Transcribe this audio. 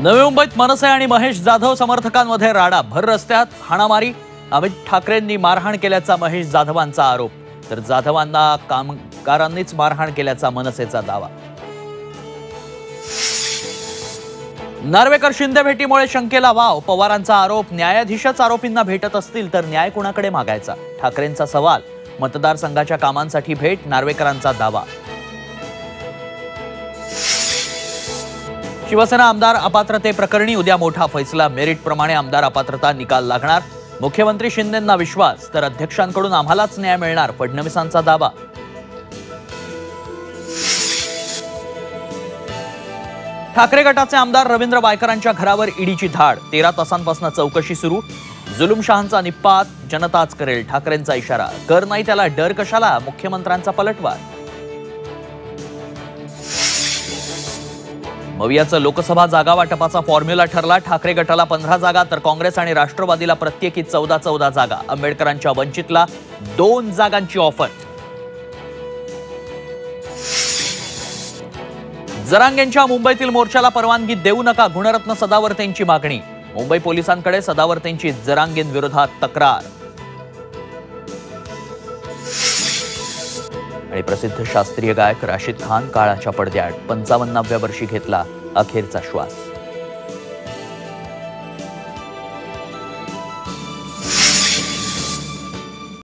नवी मुंबईत मनसे आणि महेश जाधव समर्थकांमध्ये राडा, भर रस्त्यात हाणामारी। अमित ठाकरेंनी मारहाण केल्याचा महेश जाधवांचा आरोप, तर जाधवांना कामगारांनीच मारहाण केल्याचा मनसेचा दावा। नार्वेकर शिंदे भेटीमुळे शंकेला वाव, पवारांचा आरोप, न्यायाधीशच आरोपींना भेटत असतील तर न्याय कुणाकडे मागायचा, ठाकरेंचा सवाल। मतदारसंघाच्या कामांसाठी भेट, नार्वेकरांचा दावा। शिवसेना आमदार अपात्रते प्रकरणी उद्या मोठा फैसला, मेरिट प्रमाणे आमदार अपात्रता निकाल लागणार। मुख्यमंत्री शिंदेंना विश्वास, तर अध्यक्षांकडून आम्हालाच न्याय मिळणार, फडणवीसांचा दावा। ठाकरे गटाचे आमदार रवींद्र वायकरांच्या घरावर ईडीची धाड, 13 तासांपासून चौकशी सुरू। जुलूमशहांचा निपात जनताच करेल, ठाकरेंचा इशारा। कर नाही त्याला डर कशाला, मुख्यमंत्र्यांचा पलटवार। मवियाचं लोकसभा जागा वाटपाचा फॉर्म्युला ठरला, ठाकरे गटाला 15 जागा तर काँग्रेस आणि राष्ट्रवादीला प्रत्येकी 14 जागा। आंबेडकरांच्या वंचितला 2 जागांची ऑफर। जरांगेंच्या मुंबईतील मोर्चाला परवानगी देऊ नका, गुणरत्न सदावर्तेंची मागणी। मुंबई पोलिसांकडे सदावर्तेंची जरांगेंविरोधात तक्रार। आणि प्रसिद्ध शास्त्रीय गायक राशिद खान काळाच्या पडद्याआड 55व्या वर्षी घेतला अखेरचा श्वास।